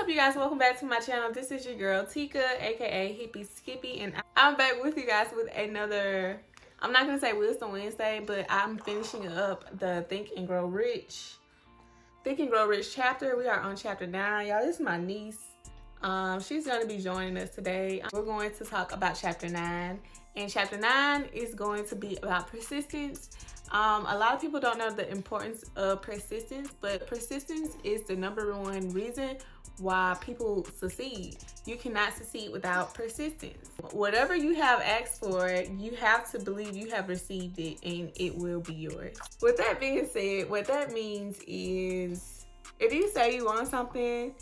What's up, you guys? Welcome back to my channel. This is your girl Tika, aka Hippie Skippy, and I'm back with you guys with another, I'm not gonna say Wisdom Wednesday, but I'm finishing up the Think and Grow Rich chapter. We are on chapter 9. Y'all, this is my niece. She's gonna be joining us today. We're going to talk about chapter 9, and chapter 9 is going to be about persistence. A lot of people don't know the importance of persistence, but persistence is the #1 reason why people succeed. You cannot succeed without persistence. Whatever you have asked for, you have to believe you have received it and it will be yours. With that being said, what that means is if you say you want something,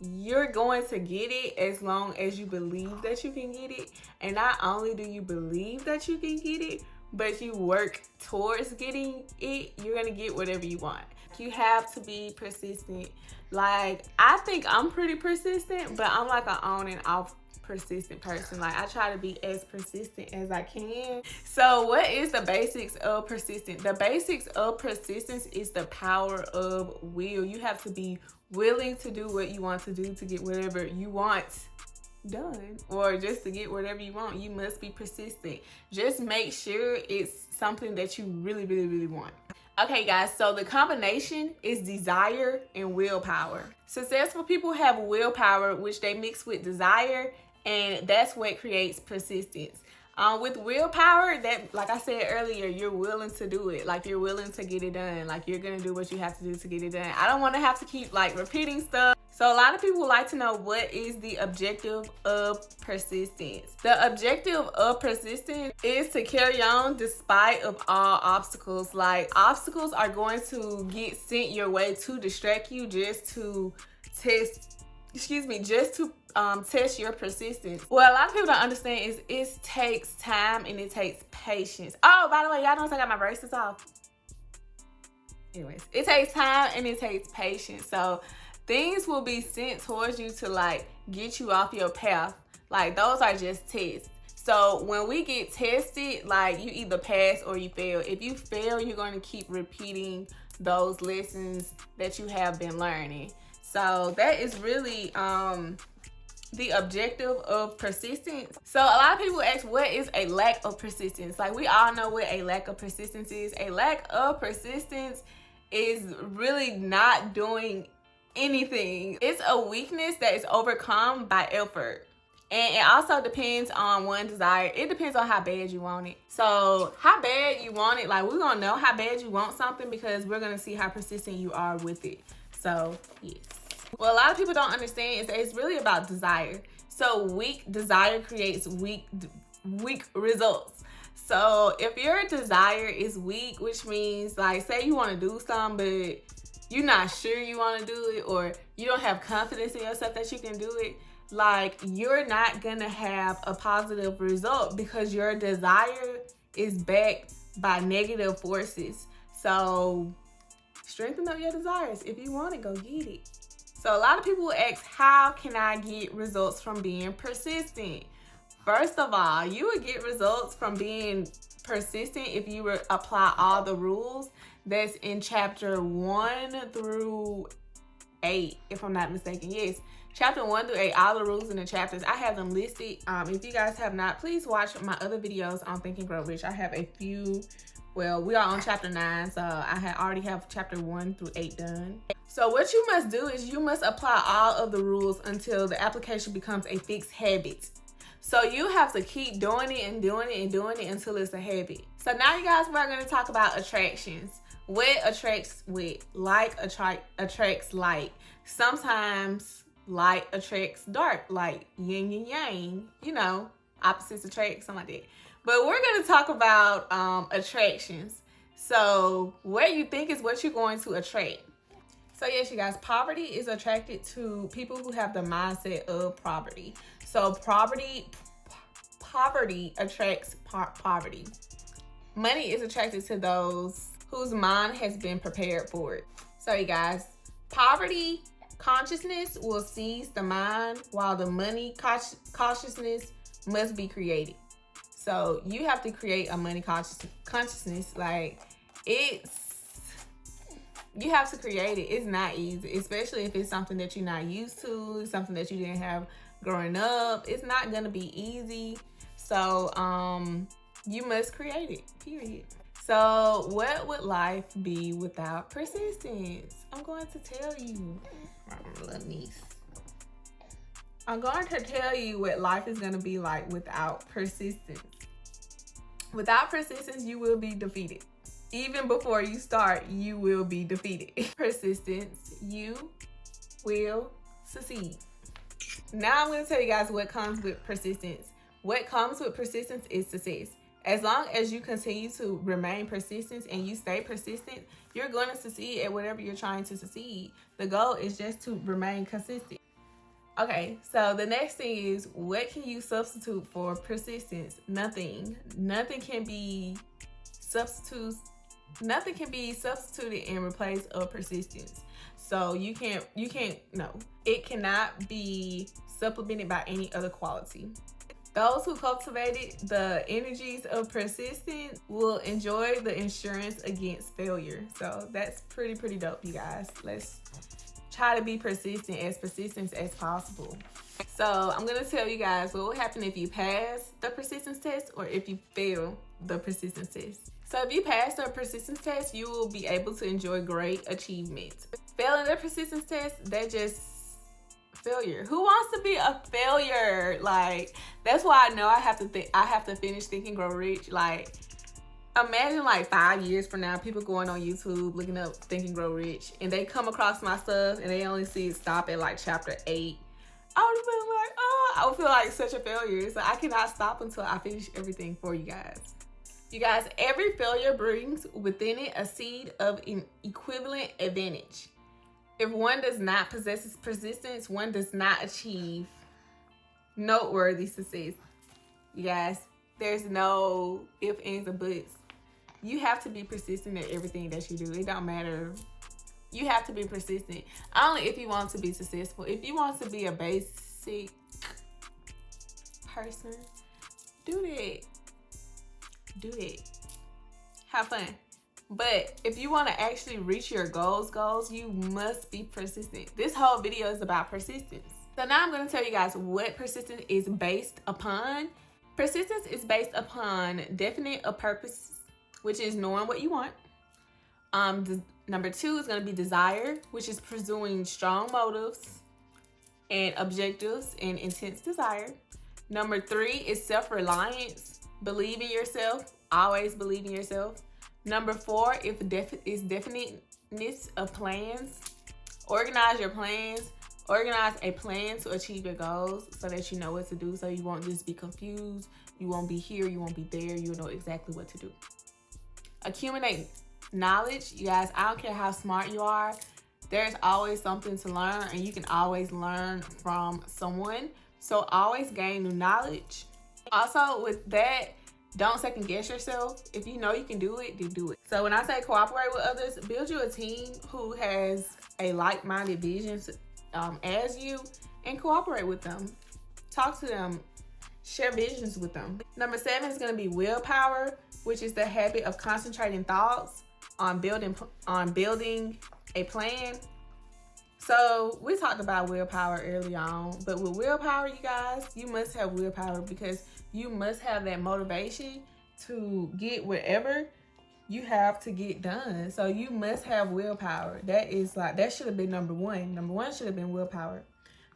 you're going to get it as long as you believe that you can get it. And not only do you believe that you can get it, but you work towards getting it, you're gonna get whatever you want. You have to be persistent. Like, I think I'm pretty persistent, but I'm like an on and off persistent person. Like, I try to be as persistent as I can. So what is the basics of persistence? The basics of persistence is the power of will. You have to be willing to do what you want to do to get whatever you want done, or just to get whatever you want. You must be persistent. Just make sure it's something that you really want. Okay guys, so the combination is desire and willpower. Successful people have willpower, which they mix with desire, and that's what creates persistence. With willpower, that, like I said earlier, you're willing to do it. Like, you're willing to get it done. Like, you're gonna do what you have to do to get it done. I don't want to have to keep like repeating stuff. So a lot of people like to know, what is the objective of persistence? The objective of persistence is to carry on despite of all obstacles. Like, obstacles are going to get sent your way to distract you, just to test your persistence. What a lot of people don't understand is it takes time and it takes patience. Oh, by the way, y'all notice I got my braces off. Anyways, it takes time and it takes patience. So things will be sent towards you to like get you off your path. Like, those are just tests. So when we get tested, like, you either pass or you fail. If you fail, you're going to keep repeating those lessons that you have been learning. So that is really the objective of persistence. So a lot of people ask, what is a lack of persistence? Like, we all know what a lack of persistence is. A lack of persistence is really not doing anything. It's a weakness that is overcome by effort. And it also depends on one's desire. It depends on how bad you want it. So how bad you want it, like, we're gonna know how bad you want something because we're gonna see how persistent you are with it. So yes. What a lot of people don't understand is that it's really about desire. So weak desire creates weak results. So if your desire is weak, which means, like, say you want to do something, but you're not sure you want to do it, or you don't have confidence in yourself that you can do it, like, you're not gonna have a positive result because your desire is backed by negative forces. So strengthen up your desires. If you want it, go get it. So a lot of people ask, how can I get results from being persistent? First of all, you would get results from being persistent if you would apply all the rules that's in chapter 1 through 8, if I'm not mistaken. Yes, chapter 1 through 8, all the rules in the chapters. I have them listed. If you guys have not, please watch my other videos on Think and Grow Rich. I have a few. Well, we are on chapter 9, so I already have chapter 1 through 8 done. So what you must do is you must apply all of the rules until the application becomes a fixed habit. So you have to keep doing it and doing it and doing it until it's a habit. So now, you guys, we're going to talk about attractions. What attracts what? Like attracts like. Sometimes light attracts dark, like yin and yang. You know, opposites attract, something like that. But we're going to talk about attractions. So what you think is what you're going to attract. So yes, you guys, poverty is attracted to people who have the mindset of poverty. So poverty attracts poverty. Money is attracted to those whose mind has been prepared for it. So you guys, poverty consciousness will seize the mind, while the money consciousness must be created. So you have to create a money consciousness. Like, it's You have to create it. It's not easy, especially if it's something that you're not used to, something that you didn't have growing up. It's not gonna be easy. So you must create it, period. So what would life be without persistence? I'm going to tell you, my little niece. I'm going to tell you what life is going to be like without persistence. Without persistence, you will be defeated. Even before you start, you will be defeated. Persistence, you will succeed. Now I'm going to tell you guys what comes with persistence. What comes with persistence is success. As long as you continue to remain persistent and you stay persistent, you're going to succeed at whatever you're trying to succeed. The goal is just to remain consistent. Okay, so the next thing is, what can you substitute for persistence? Nothing. Nothing can be substituted in replace of persistence. So it cannot be supplemented by any other quality. Those who cultivated the energies of persistence will enjoy the insurance against failure. So that's pretty dope, you guys. Let's try to be persistent as possible. So I'm gonna tell you guys what will happen if you pass the persistence test or if you fail the persistence test. So if you pass the persistence test, you will be able to enjoy great achievements. Failing the persistence test, that's just failure. Who wants to be a failure? Like, that's why I know I have to finish Think and Grow Rich. Like, imagine like 5 years from now, people going on YouTube looking up Think and Grow Rich, and they come across my stuff and they only see it stop at like chapter 8. I would feel like such a failure. So I cannot stop until I finish everything for you guys. You guys, every failure brings within it a seed of an equivalent advantage. If one does not possess persistence, one does not achieve noteworthy success. You guys, there's no ifs, ands, or buts. You have to be persistent at everything that you do. It don't matter. You have to be persistent. Only if you want to be successful. If you want to be a basic person, do that. Do that. Have fun. But if you want to actually reach your goals, you must be persistent. This whole video is about persistence. So now I'm going to tell you guys what persistence is based upon. Persistence is based upon definite a purpose, which is knowing what you want. Number 2 is going to be desire, which is pursuing strong motives and objectives and intense desire. Number 3 is self-reliance. Believe in yourself. Always believe in yourself. Number 4 is definiteness of plans. Organize your plans. Organize a plan to achieve your goals so that you know what to do, so you won't just be confused. You won't be here. You won't be there. You'll know exactly what to do. Accumulate knowledge. You guys, I don't care how smart you are. There's always something to learn, and you can always learn from someone. So always gain new knowledge. Also, with that, don't second guess yourself. If you know you can do it, then do it. So when I say cooperate with others, build you a team who has a like-minded vision as you, and cooperate with them. Talk to them. Share visions with them. Number 7 is going to be willpower, which is the habit of concentrating thoughts on building a plan. So we talked about willpower early on, but with willpower, you guys, you must have willpower because you must have that motivation to get whatever you have to get done. So you must have willpower. That should have been number 1. Number 1 should have been willpower.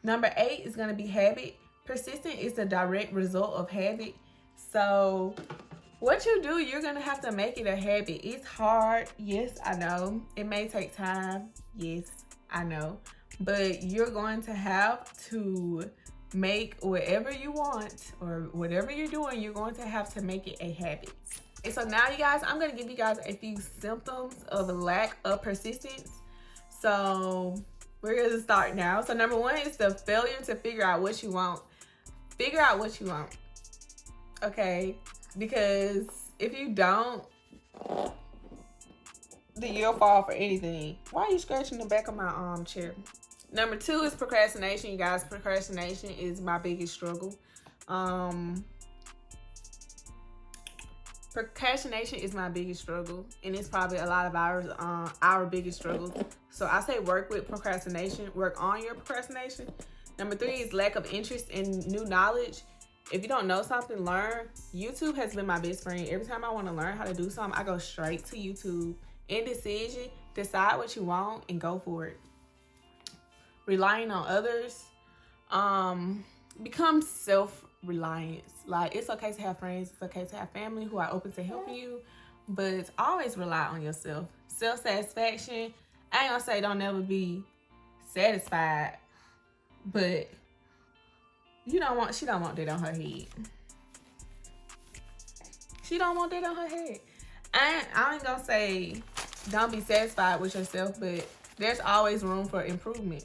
Number 8 is going to be habit. Persistent is the direct result of habit. So what you do, you're going to have to make it a habit. It's hard. Yes, I know. It may take time. Yes, I know. But you're going to have to make whatever you want or whatever you're doing, you're going to have to make it a habit. And so now, you guys, I'm going to give you guys a few symptoms of a lack of persistence. So we're going to start now. So number 1 is the failure to figure out what you want. Figure out what you want. Okay? Because if you don't, then you'll fall for anything. Why are you scratching the back of my chair? Number 2 is procrastination, you guys. Procrastination is my biggest struggle. Procrastination is my biggest struggle, and it's probably a lot of our biggest struggles. So I say work with procrastination, work on your procrastination. Number 3 is lack of interest in new knowledge. If you don't know something, learn. YouTube has been my best friend. Every time I want to learn how to do something, I go straight to YouTube. Indecision, decide what you want and go for it. Relying on others, become self-reliance. Like, it's okay to have friends, it's okay to have family who are open to helping you, but always rely on yourself. Self-satisfaction, I ain't gonna say don't never be satisfied, but she don't want that on her head. She don't want that on her head. I ain't gonna say don't be satisfied with yourself, but there's always room for improvement.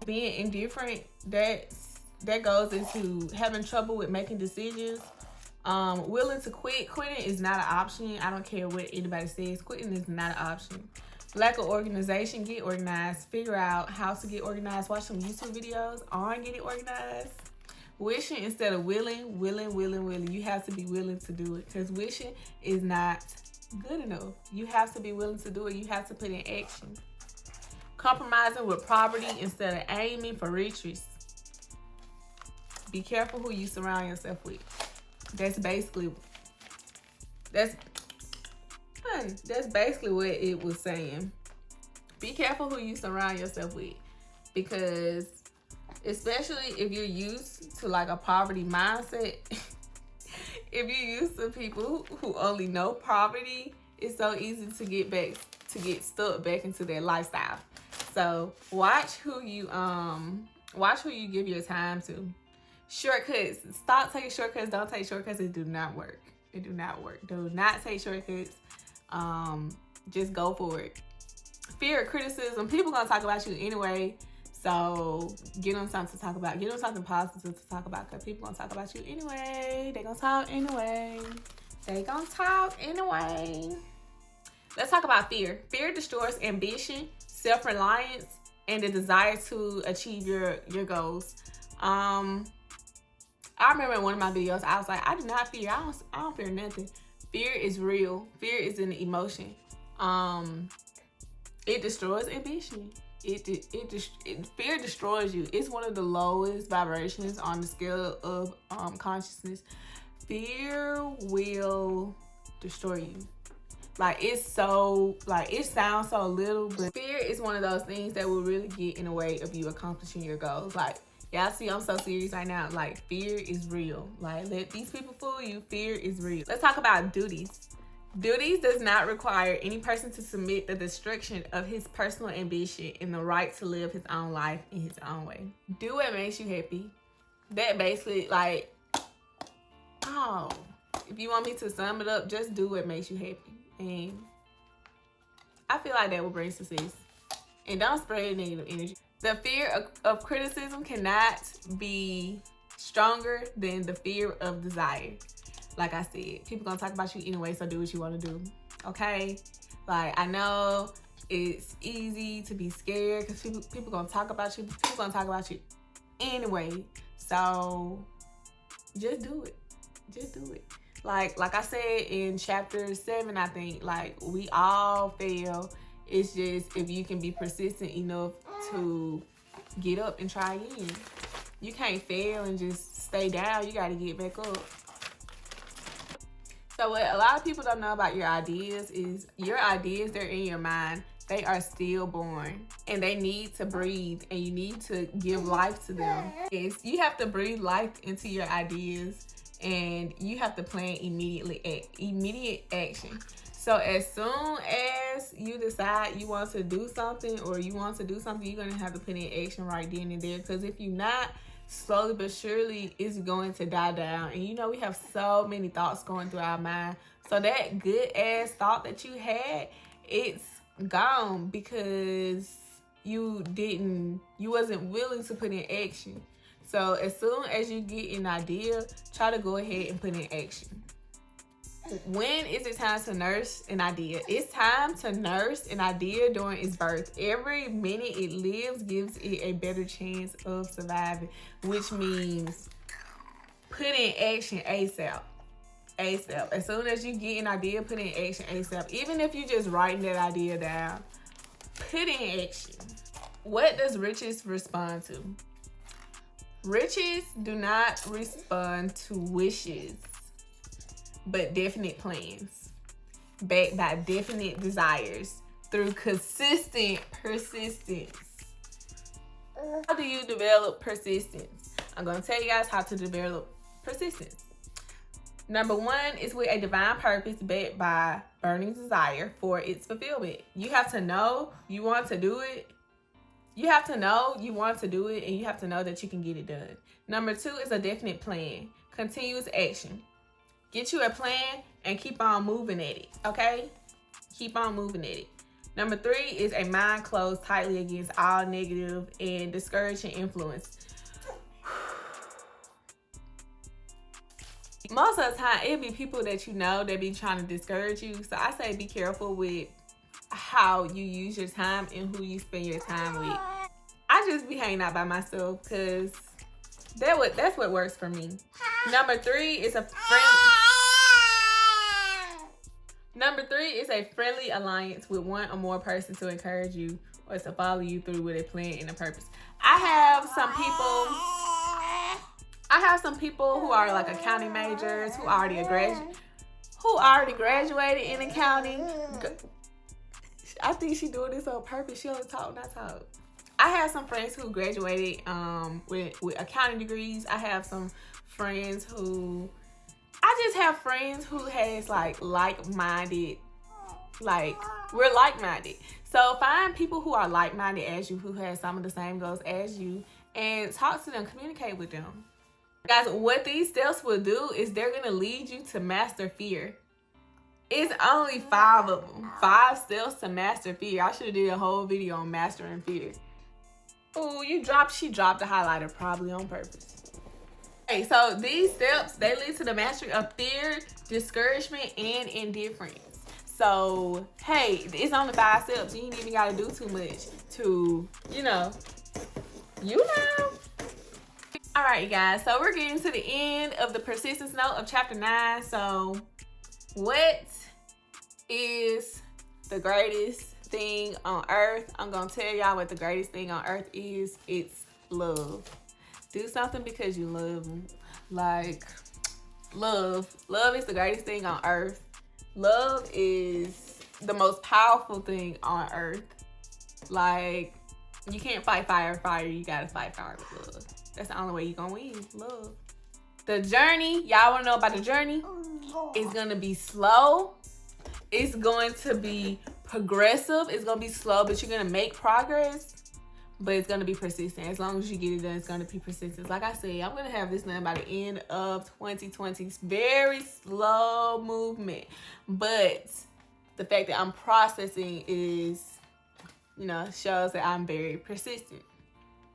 Being indifferent, that goes into having trouble with making decisions. Willing to quit. Quitting is not an option. I don't care what anybody says. Quitting is not an option. Lack of organization. Get organized. Figure out how to get organized. Watch some YouTube videos on getting organized. Wishing instead of willing. You have to be willing to do it, because wishing is not good enough. You have to be willing to do it. You have to put in action. Compromising with poverty instead of aiming for riches. Be careful who you surround yourself with. That's basically what it was saying. Be careful who you surround yourself with, because especially if you're used to like a poverty mindset, if you're used to people who only know poverty, it's so easy to get stuck back into their lifestyle. So watch who you give your time to. Shortcuts. Stop taking shortcuts. Don't take shortcuts. It do not work. Do not take shortcuts. Just go for it. Fear of criticism. People gonna talk about you anyway. So get on something to talk about. Get on something positive to talk about, because people gonna talk about you anyway. They gonna talk anyway. Let's talk about fear. Fear destroys ambition, self-reliance, and the desire to achieve your goals. I remember in one of my videos, I was like, I do not fear. I don't fear nothing. Fear is real. Fear is an emotion. It destroys ambition. Fear destroys you. It's one of the lowest vibrations on the scale of consciousness. Fear will destroy you. It sounds so little, but fear is one of those things that will really get in the way of you accomplishing your goals. Y'all see, I'm so serious right now. Fear is real. Let these people fool you. Fear is real. Let's talk about duties. Duties does not require any person to submit the destruction of his personal ambition and the right to live his own life in his own way. Do what makes you happy. That basically, if you want me to sum it up, just do what makes you happy. And I feel like that will bring success. And don't spread negative energy. The fear of criticism cannot be stronger than the fear of desire. Like I said, people gonna talk about you anyway, so do what you want to do. Okay? I know it's easy to be scared because people gonna talk about you. People gonna talk about you anyway. So just do it. Like I said in chapter 7, I think, we all fail. It's just if you can be persistent enough to get up and try again. You can't fail and just stay down. You got to get back up. So what a lot of people don't know about your ideas is your ideas, they're in your mind. They are still born and they need to breathe, and you need to give life to them. Yes, you have to breathe life into your ideas, and you have to plan immediate action. So as soon as you decide you want to do something, you're going to have to put in action right then and there. Because if you're not, slowly but surely it's going to die down. And we have so many thoughts going through our mind. So that good ass thought that you had, it's gone because you wasn't willing to put in action. So as soon as you get an idea, try to go ahead and put in action. When is it time to nurse an idea? It's time to nurse an idea during its birth. Every minute it lives gives it a better chance of surviving, which means put in action ASAP. ASAP. As soon as you get an idea, put in action ASAP. Even if you just writing that idea down, put in action. What does riches respond to? Riches do not respond to wishes, but definite plans, backed by definite desires through consistent persistence. How do you develop persistence? I'm going to tell you guys how to develop persistence. Number one is with a divine purpose backed by burning desire for its fulfillment. You have to know you want to do it. You have to know you want to do it, and you have to know that you can get it done. Number two is a definite plan. Continuous action. Get you a plan and keep on moving at it, okay? Keep on moving at it. Number three is a mind closed tightly against all negative and discouraging influence. Most of the time, it'll be people that you know that be trying to discourage you. So I say be careful with how you use your time and who you spend your time with. I just be hanging out by myself because that's what works for me. Number three is a friendly alliance with one or more person to encourage you or to follow you through with a plan and a purpose. I have some people who are like accounting majors who already graduated in accounting. I think she doing this on purpose. She only talk, not talk. I have some friends who graduated with accounting degrees. I have some friends who has like-minded, like we're like-minded. So find people who are like-minded as you, who have some of the same goals as you, and talk to them, communicate with them. Guys, what these steps will do is they're gonna lead you to master fear. It's only 5 of them. 5 steps to master fear. I should have did a whole video on mastering fear. Oh, she dropped the highlighter probably on purpose. Okay, so these steps, they lead to the mastery of fear, discouragement, and indifference. So, hey, it's only 5 steps. You ain't even got to do too much to, All right, you guys. So we're getting to the end of the persistence note of chapter 9. So what is the greatest thing on earth? I'm going to tell y'all what the greatest thing on earth is. It's love. Do something because you love them. Like, love is the greatest thing on earth. Love is the most powerful thing on earth. Like, you can't fight fire with fire. You gotta fight fire with love. That's the only way you're gonna win. Love. The journey, y'all wanna know about the journey? It's gonna be slow. It's going to be progressive. It's gonna be slow, but you're gonna make progress. But it's gonna be persistent. As long as you get it done, it's gonna be persistent. Like I said, I'm gonna have this done by the end of 2020. It's very slow movement. But the fact that I'm processing is, shows that I'm very persistent.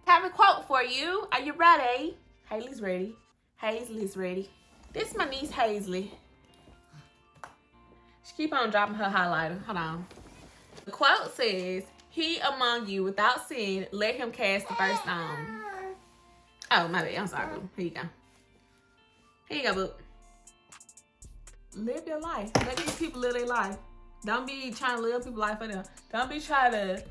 I have a quote for you. Are you ready? Haley's ready. Hazley's ready. This is my niece, Hazley. She keep on dropping her highlighter. Hold on. The quote says, "He among you without sin, let him cast the first stone." Oh, my bad. I'm sorry, boo. Here you go. Here you go, boo. Live your life. Let these people live their life. Don't be trying to live people's life for them. Don't be trying to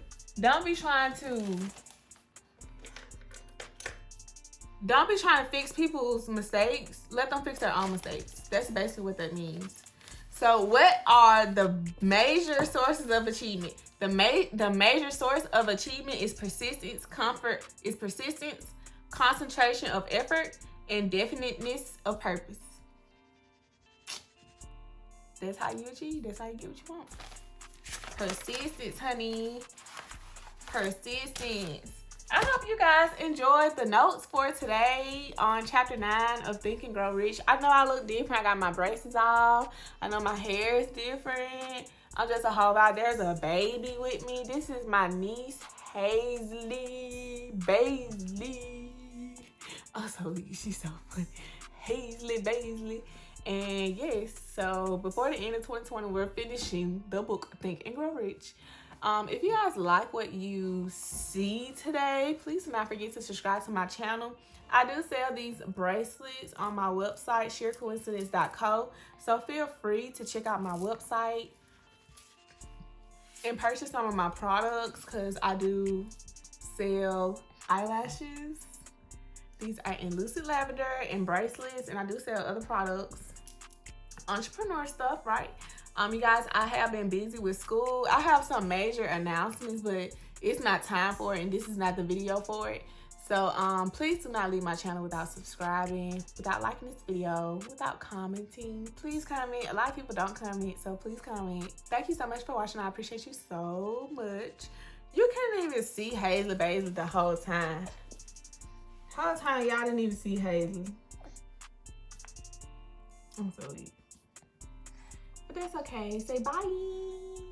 fix people's mistakes. Let them fix their own mistakes. That's basically what that means. So what are the major sources of achievement? The major source of achievement is persistence, concentration of effort, and definiteness of purpose. That's how you achieve. That's how you get what you want. Persistence, honey. Persistence. I hope you guys enjoyed the notes for today on chapter 9 of Think and Grow Rich. I know I look different. I got my braces off. I know my hair is different. I'm just a whole vibe. There's a baby with me. This is my niece, Hazley Baisley. Oh, she's so funny. Hazley Baisley. And yes, so before the end of 2020, we're finishing the book Think and Grow Rich. If you guys like what you see today, please do not forget to subscribe to my channel. I do sell these bracelets on my website, sheercoincidence.co. So feel free to check out my website and purchase some of my products, because I do sell eyelashes. These are in Lucid Lavender and bracelets, and I do sell other products, entrepreneur stuff, right? You guys, I have been busy with school. I have some major announcements, but it's not time for it, and this is not the video for it. So please do not leave my channel without subscribing, without liking this video, without commenting. Please comment. A lot of people don't comment, so please comment. Thank you so much for watching. I appreciate you so much. You couldn't even see Hazley Baisley the whole time. Whole time y'all didn't even see Hazley. I'm so weak. But that's okay. Say bye.